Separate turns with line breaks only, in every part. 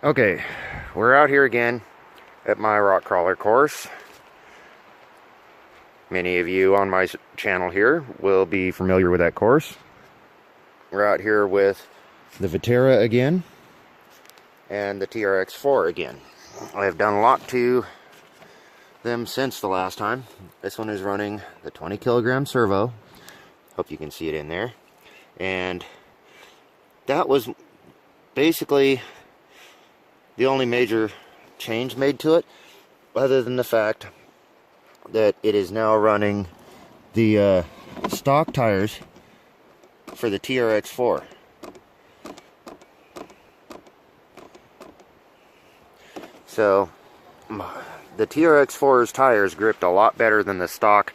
Okay, we're out here again at my rock crawler course. Many of you on my channel here will be familiar with that course. We're out here with the Vaterra again and the TRX4 again. I have done a lot to them since the last time. This one is running the 20 kilogram servo. Hope you can see it in there. And that was basically the only major change made to it, other than the fact that it is now running the stock tires for the TRX4. So the TRX4's tires gripped a lot better than the stock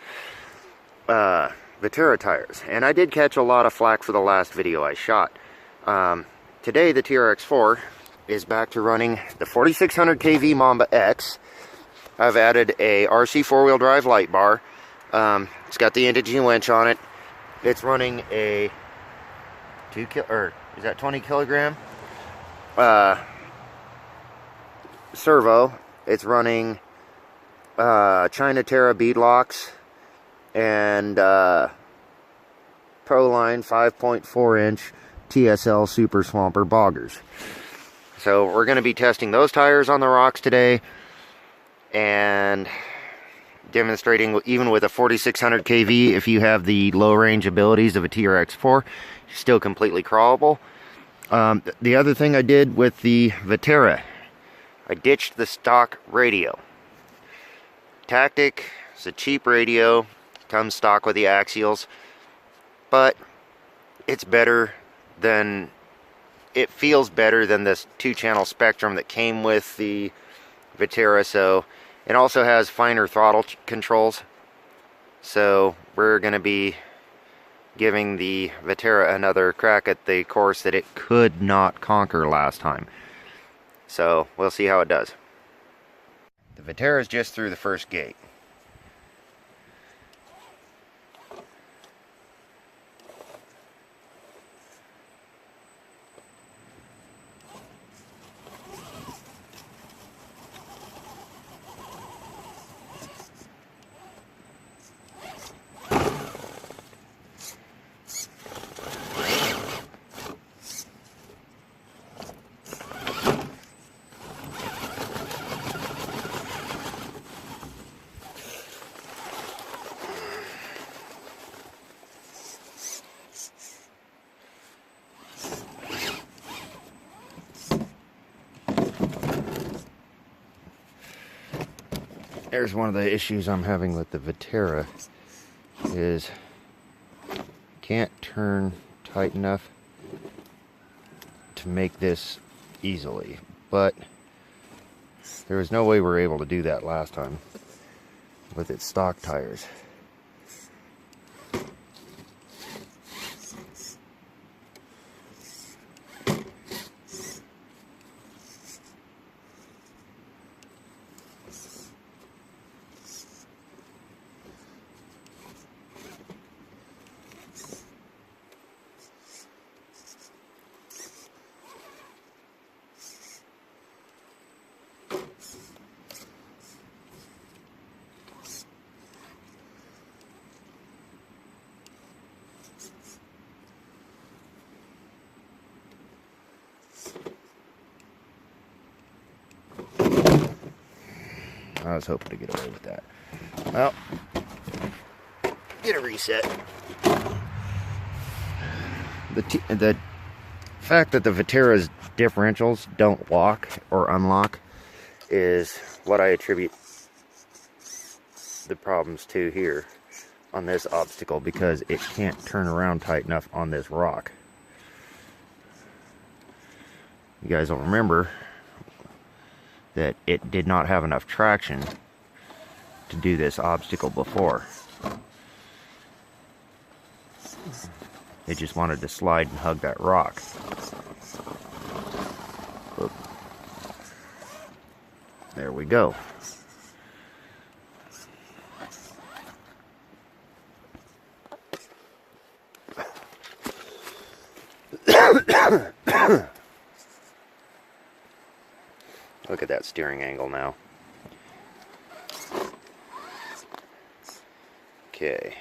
Vaterra tires, and I did catch a lot of flack for the last video I shot. Today the TRX4 is back to running the 4600 kV Mamba X. I've added a RC four-wheel drive light bar. It's got the Indigen winch on it. It's running a 20 kilogram servo. It's running China Terra bead locks and Proline 5.4 inch TSL Super Swamper boggers. So we're going to be testing those tires on the rocks today and demonstrating, even with a 4600 kV, if you have the low range abilities of a TRX4, still completely crawlable. The other thing I did with the Vaterra, I ditched the stock radio. Tactic is a cheap radio, comes stock with the axials, but it's better than, it feels better than this 2-channel Spectrum that came with the Vaterra. So it also has finer throttle controls, so we're going to be giving the Vaterra another crack at the course that it could not conquer last time. So we'll see how it does. The Vaterra is just through the first gate. There's one of the issues I'm having with the Vaterra, is can't turn tight enough to make this easily, but there was no way we were able to do that last time with its stock tires. I was hoping to get away with that. Well, get a reset. The fact that the Vaterra's differentials don't lock or unlock is what I attribute the problems to here on this obstacle, because it can't turn around tight enough on this rock. You guys will remember that it did not have enough traction to do this obstacle before. It just wanted to slide and hug that rock. Oop. There we go. Look at that steering angle now. Okay.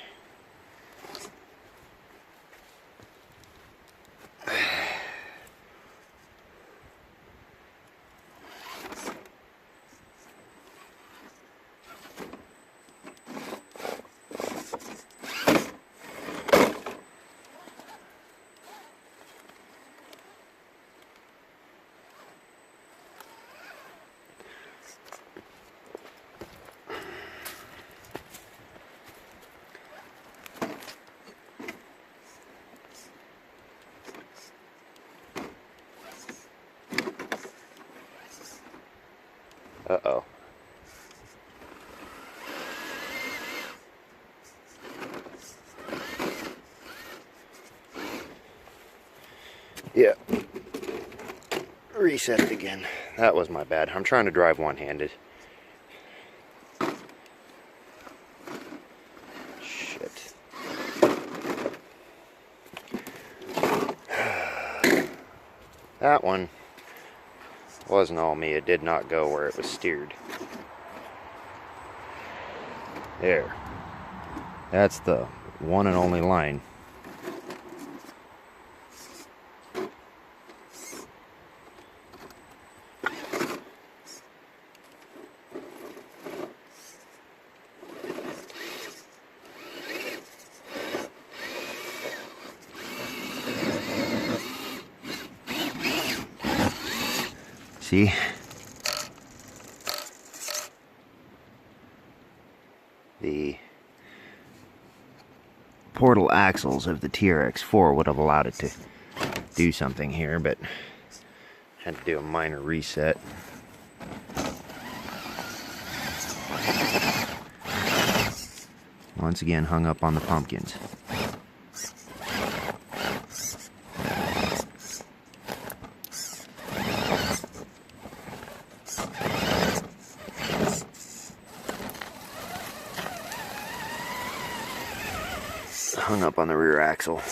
Uh-oh. Yeah. Reset it again. That was my bad. I'm trying to drive one-handed. Shit. That one wasn't all me. It did not go where it was steered. There. That's the one and only line. See? The portal axles of the TRX4 would have allowed it to do something here, but had to do a minor reset. Once again, hung up on the pumpkins. Hung up on the rear axle.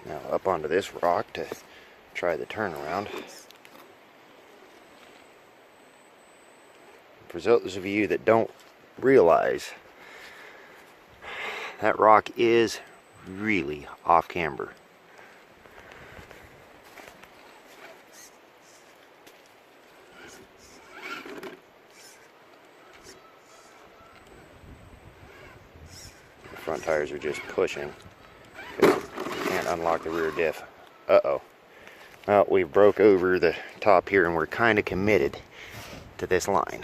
Now up onto this rock to try the turnaround. For those of you that don't realize, that rock is really off camber. The front tires are just pushing. Can't unlock the rear diff. Uh-oh. Well, we broke over the top here and we're kind of committed to this line.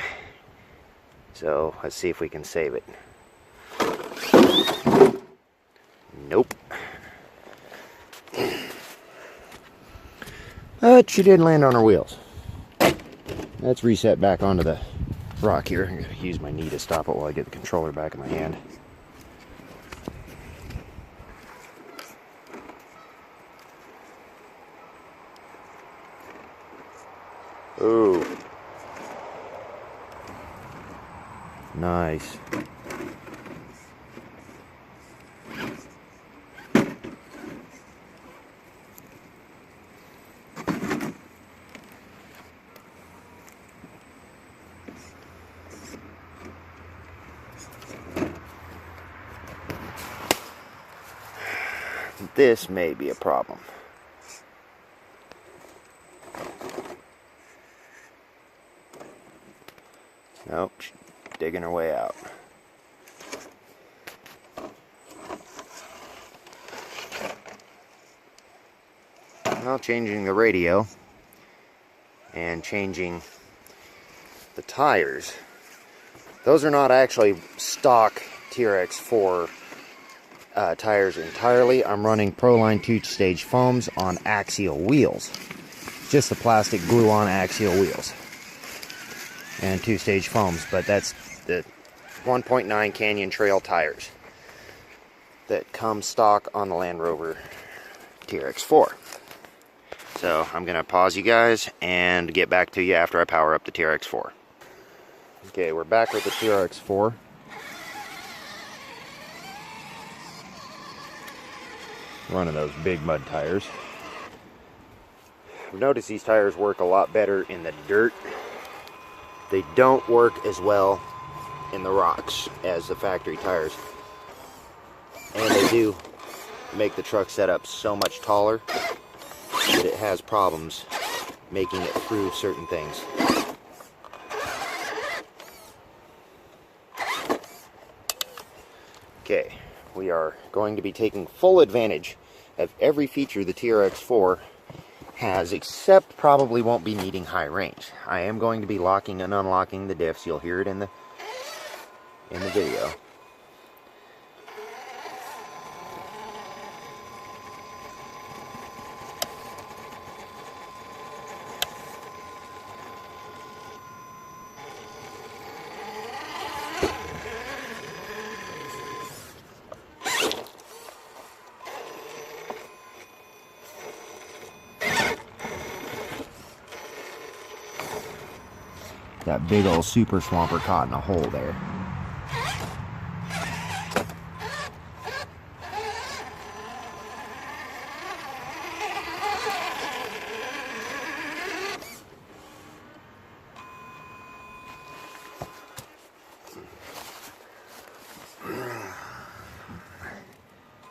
So let's see if we can save it. Nope. But she did land on her wheels. Let's reset back onto the rock here. I'm going to use my knee to stop it while I get the controller back in my hand. Ooh. Nice. This may be a problem. Nope, she's digging her way out. Well, changing the radio and changing the tires. Those are not actually stock TRX4 tires entirely. I'm running Proline 2-stage foams on axial wheels. Just the plastic glue-on axial wheels. And 2-stage foams, but that's the 1.9 Canyon Trail tires that come stock on the Land Rover TRX4. So I'm going to pause you guys and get back to you after I power up the TRX4. Okay, we're back with the TRX4. Running those big mud tires. I've noticed these tires work a lot better in the dirt. They don't work as well in the rocks as the factory tires. And they do make the truck setup so much taller that it has problems making it through certain things. Okay, we are going to be taking full advantage of every feature the TRX4 has, except probably won't be needing high range. I am going to be locking and unlocking the diffs. You'll hear it in the video. That big old super swamper caught in a hole there.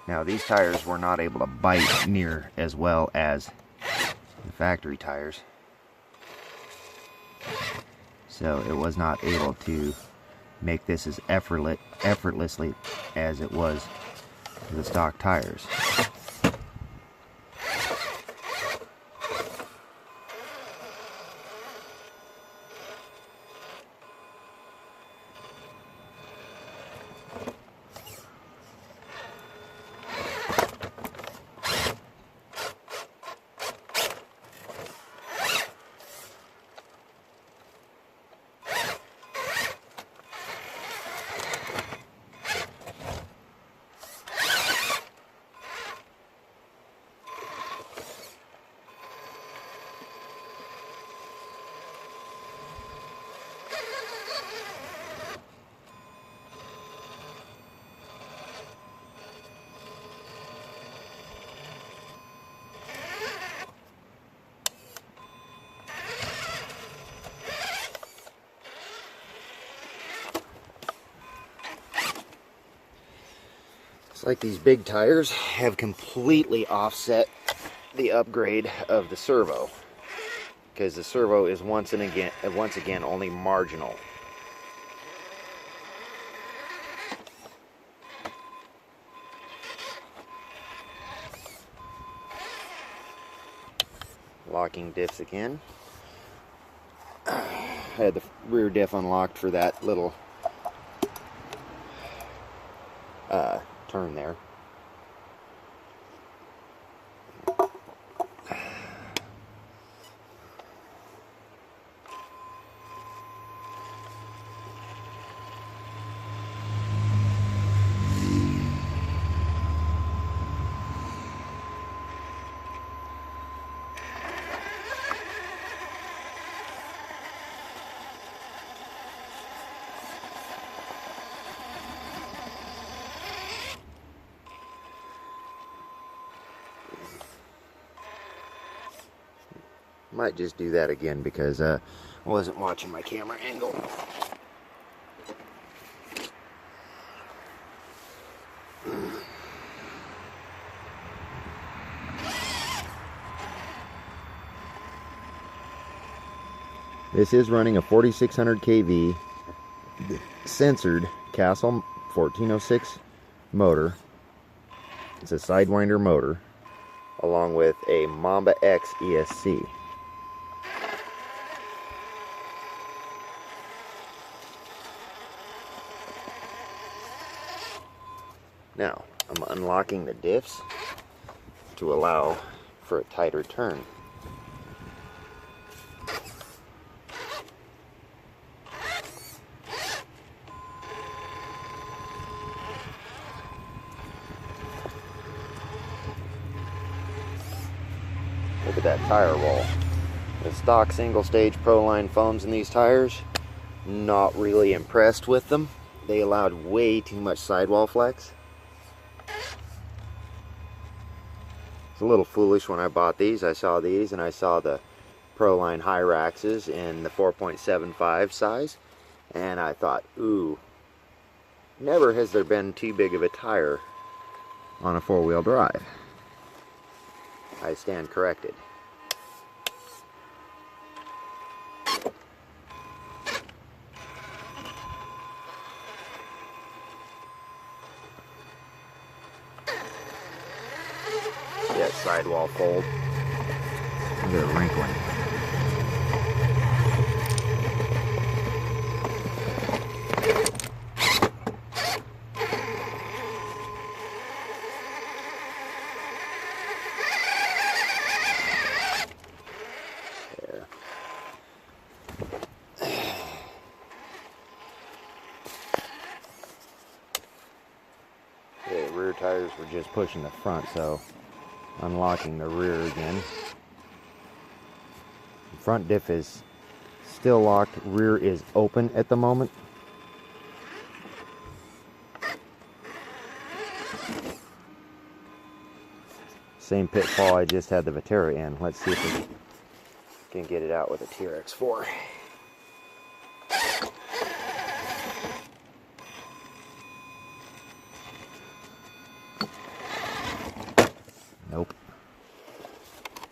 Now these tires were not able to bite near as well as the factory tires. So it was not able to make this as effortlessly as it was the stock tires. It's like these big tires have completely offset the upgrade of the servo, because the servo is once again only marginal. Locking diffs again. I had the rear diff unlocked for that little turn there. Might just do that again because I wasn't watching my camera angle. This is running a 4600 kV censored Castle 1406 motor. It's a Sidewinder motor along with a Mamba X ESC. Now, I'm unlocking the diffs to allow for a tighter turn. With the that tire roll. The stock single stage Proline foams in these tires, not really impressed with them. They allowed way too much sidewall flex. It's a little foolish when I bought these. I saw these and I saw the Proline Hyraxes in the 4.75 size, and I thought, ooh, never has there been too big of a tire on a four-wheel drive. I stand corrected. See that sidewall fold? Look at it wrinkling. The rear tires were just pushing the front, so unlocking the rear again. The front diff is still locked, rear is open at the moment. Same pitfall I just had the Vaterra in. Let's see if we can get it out with a TRX4. Nope.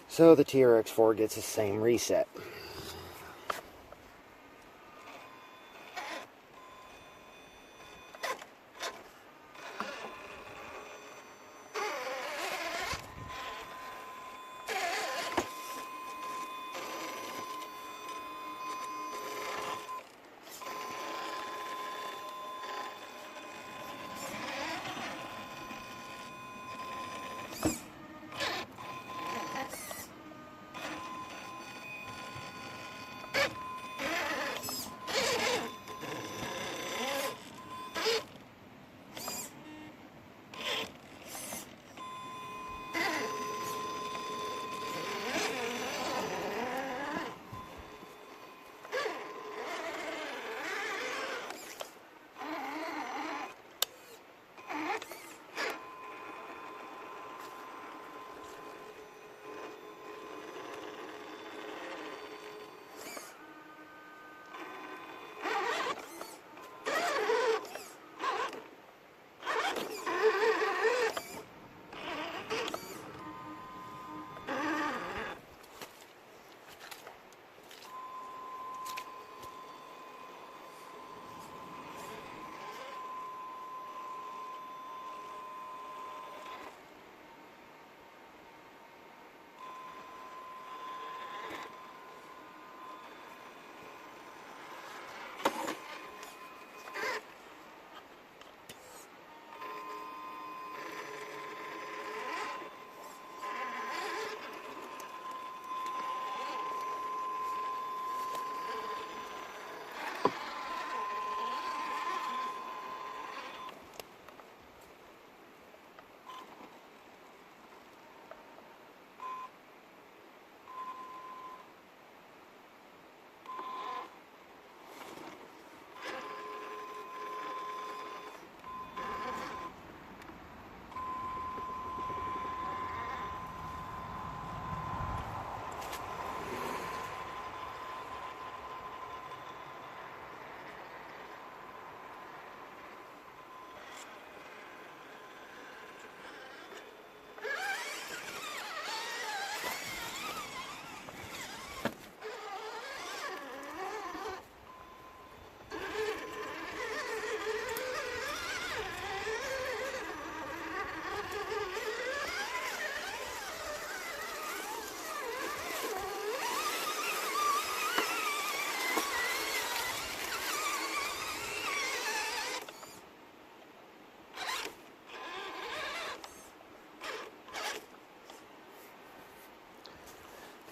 So the TRX4 gets the same reset.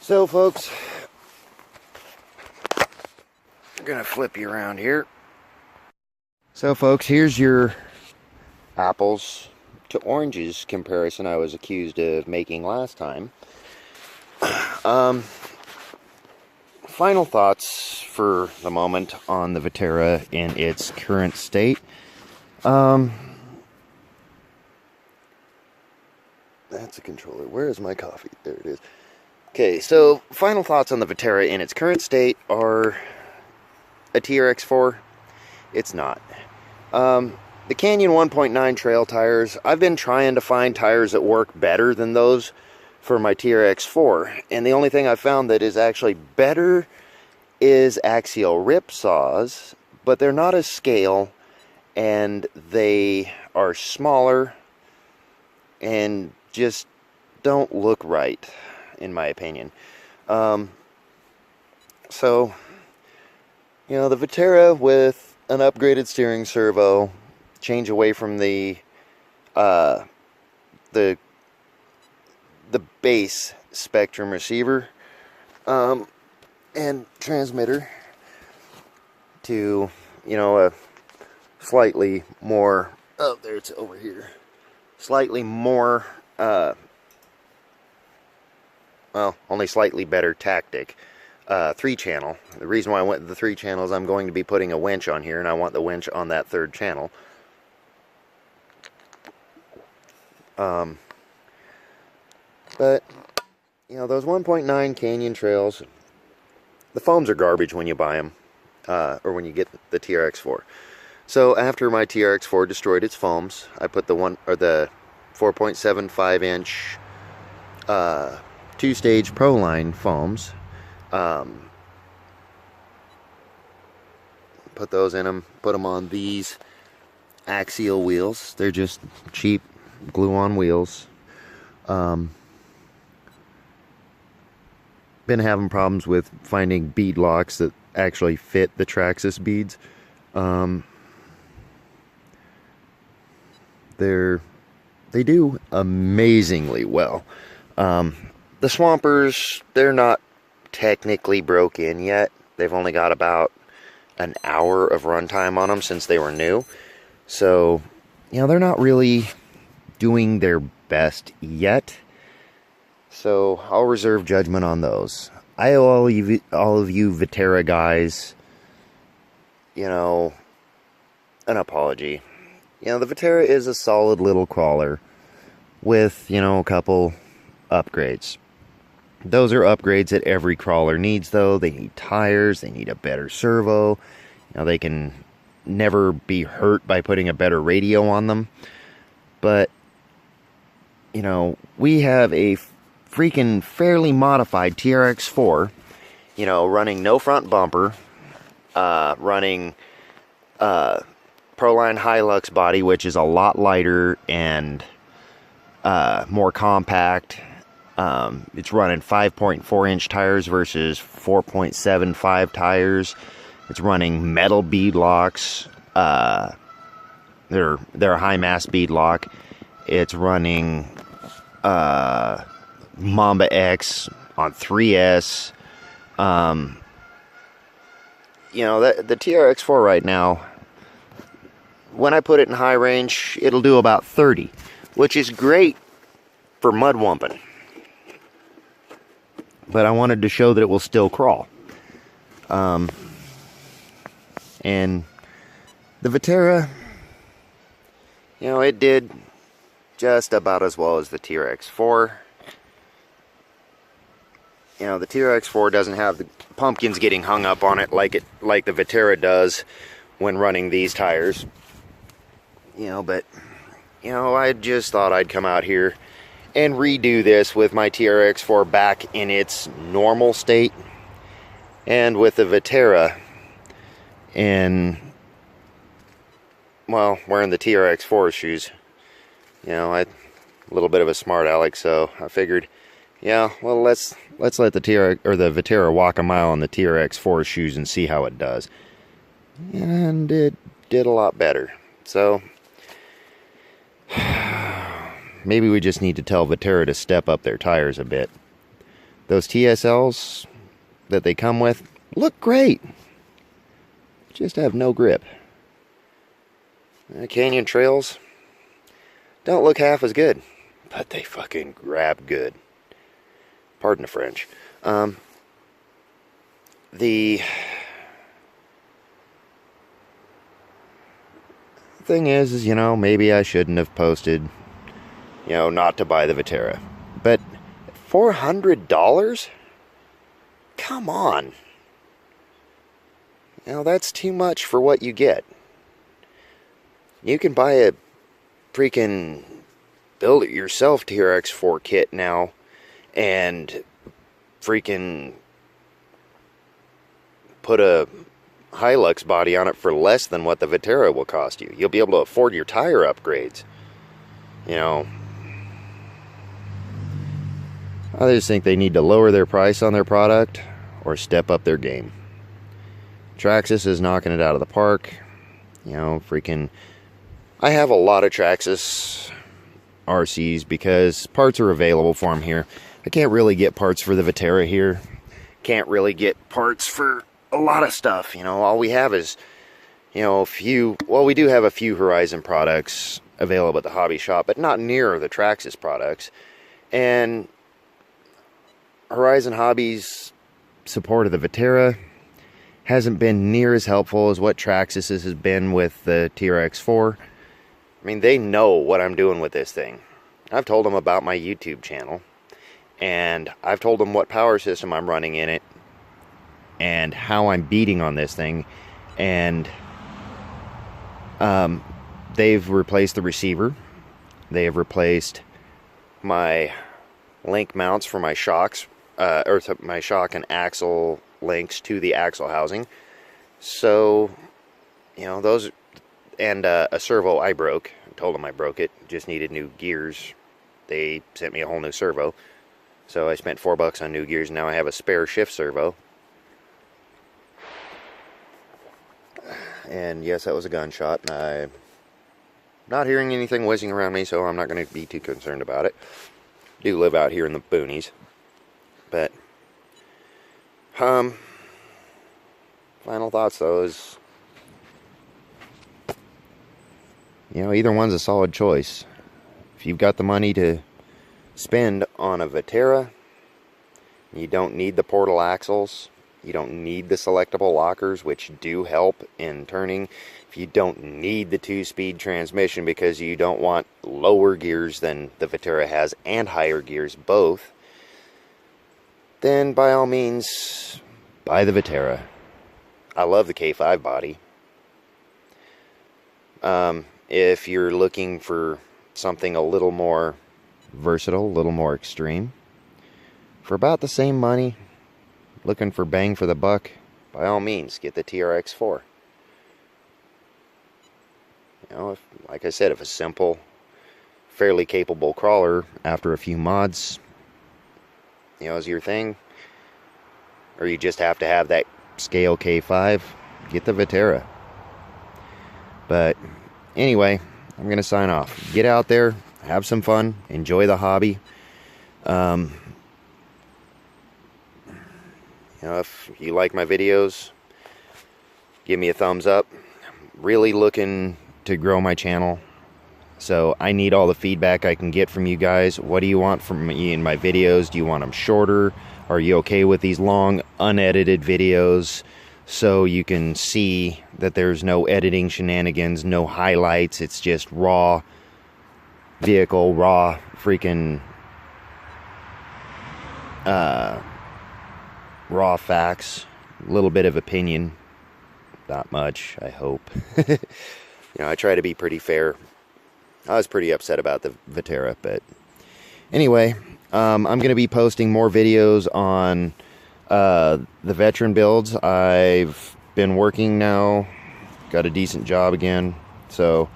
So folks, I'm gonna flip you around here. So folks, here's your apples to oranges comparison I was accused of making last time. Final thoughts for the moment on the Vaterra in its current state. That's a controller. Where is my coffee? There it is. Okay, so final thoughts on the Vaterra in its current state are a TRX4. It's not. The Canyon 1.9 trail tires, I've been trying to find tires that work better than those for my TRX4, and the only thing I found that is actually better is axial rip saws, but they're not as scale, and they are smaller and just don't look right, in my opinion. So, you know, the Vaterra with an upgraded steering servo, change away from the base Spectrum receiver and transmitter to, you know, a slightly more, oh, there, it's over here, slightly more, well, only slightly better tactic, 3-channel. The reason why I went with the 3-channel is I'm going to be putting a winch on here, and I want the winch on that 3rd channel. But, you know, those 1.9 Canyon trails, the foams are garbage when you buy them, or when you get the TRX4. So after my TRX4 destroyed its foams, I put the 4.75 inch 2-stage Proline foams. Put those in them, put them on these axial wheels. They're just cheap glue-on wheels. Been having problems with finding bead locks that actually fit the Traxxas beads. They do amazingly well. The Swampers, they're not technically broke in yet. They've only got about an hour of runtime on them since they were new. So, you know, they're not really doing their best yet. So I'll reserve judgment on those. I owe all of you Vaterra guys, you know, an apology. You know, the Vaterra is a solid little crawler with, you know, a couple upgrades. Those are upgrades that every crawler needs, though. They need tires, they need a better servo. You know, they can never be hurt by putting a better radio on them. But, you know, we have a freaking fairly modified TRX4, you know, running no front bumper, running Proline Hilux body, which is a lot lighter and more compact. It's running 5.4 inch tires versus 4.75 tires. It's running metal bead locks. They're a high mass bead lock. It's running Mamba X on 3S. You know, the TRX4 right now, when I put it in high range, it'll do about 30, which is great for mud wumping. But I wanted to show that it will still crawl. And the Vaterra, you know, it did just about as well as the TRX4. You know, the TRX4 doesn't have the pumpkins getting hung up on it like the Vaterra does when running these tires. You know, but, you know, I just thought I'd come out here and redo this with my TRX4 back in its normal state, and with the Vaterra in, well, wearing the TRX4 shoes. You know, a little bit of a smart aleck, so I figured, yeah, well, let's let the Vaterra walk a mile in the TRX4 shoes and see how it does. And it did a lot better. So maybe we just need to tell Vaterra to step up their tires a bit. Those TSLs that they come with look great, just have no grip. Canyon trails don't look half as good, but they fucking grab good. Pardon the French. The thing is, you know, maybe I shouldn't have posted, you know, not to buy the Vaterra. But $400? Come on. You know, that's too much for what you get. You can buy a freaking build-it-yourself TRX4 kit now and freaking put a Hilux body on it for less than what the Vaterra will cost you. You'll be able to afford your tire upgrades. You know, I just think they need to lower their price on their product or step up their game. Traxxas is knocking it out of the park. You know, freaking... I have a lot of Traxxas RCs because parts are available for them here. I can't really get parts for the Vaterra here. Can't really get parts for a lot of stuff. You know, all we have is, you know, we do have a few Horizon products available at the hobby shop, but not near the Traxxas products. And Horizon Hobbies' support of the Vaterra hasn't been near as helpful as what Traxxas has been with the TRX4. I mean, they know what I'm doing with this thing. I've told them about my YouTube channel, and I've told them what power system I'm running in it, and how I'm beating on this thing, and they've replaced the receiver. They have replaced my link mounts for my shocks, or my shock and axle links to the axle housing. So, you know, those... And a servo I broke. I told them I broke it. Just needed new gears. They sent me a whole new servo. So I spent $4 on new gears. Now I have a spare shift servo. And yes, that was a gunshot. I'm not hearing anything whizzing around me, so I'm not going to be too concerned about it. I do live out here in the boonies. But, final thoughts though is, you know, either one's a solid choice. If you've got the money to spend on a Vaterra, you don't need the portal axles, you don't need the selectable lockers, which do help in turning. If you don't need the 2-speed transmission because you don't want lower gears than the Vaterra has and higher gears both, then by all means, buy the Vaterra. I love the K5 body. If you're looking for something a little more versatile, a little more extreme, for about the same money, looking for bang for the buck, by all means, get the TRX4. You know, like I said, if a simple, fairly capable crawler, after a few mods, you know, is your thing, or you just have to have that scale K5, get the Vaterra. But anyway, I'm going to sign off. Get out there, have some fun, enjoy the hobby. You know, if you like my videos, give me a thumbs up. Really looking to grow my channel, so I need all the feedback I can get from you guys. What do you want from me in my videos? Do you want them shorter? Are you okay with these long, unedited videos? So you can see that there's no editing shenanigans, no highlights. It's just raw vehicle, raw freaking raw facts, a little bit of opinion, not much, I hope. You know, I try to be pretty fair. I was pretty upset about the Vaterra, but anyway, I'm going to be posting more videos on the veteran builds. I've been working now, got a decent job again, so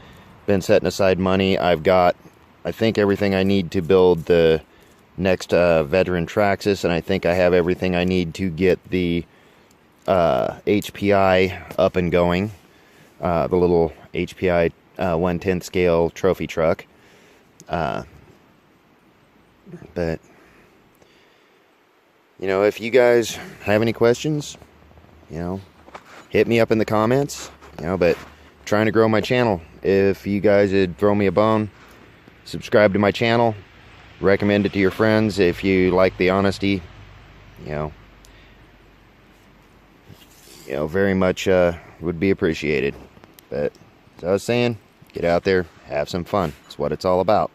been setting aside money. I've got, I think, everything I need to build the next veteran Traxxas, and I think I have everything I need to get the HPI up and going, the little HPI 1/10 scale trophy truck. But you know, if you guys have any questions, you know, hit me up in the comments. You know, but trying to grow my channel. If you guys would throw me a bone, subscribe to my channel, recommend it to your friends if you like the honesty. you know, very much would be appreciated. But as I was saying, get out there, have some fun. That's what it's all about.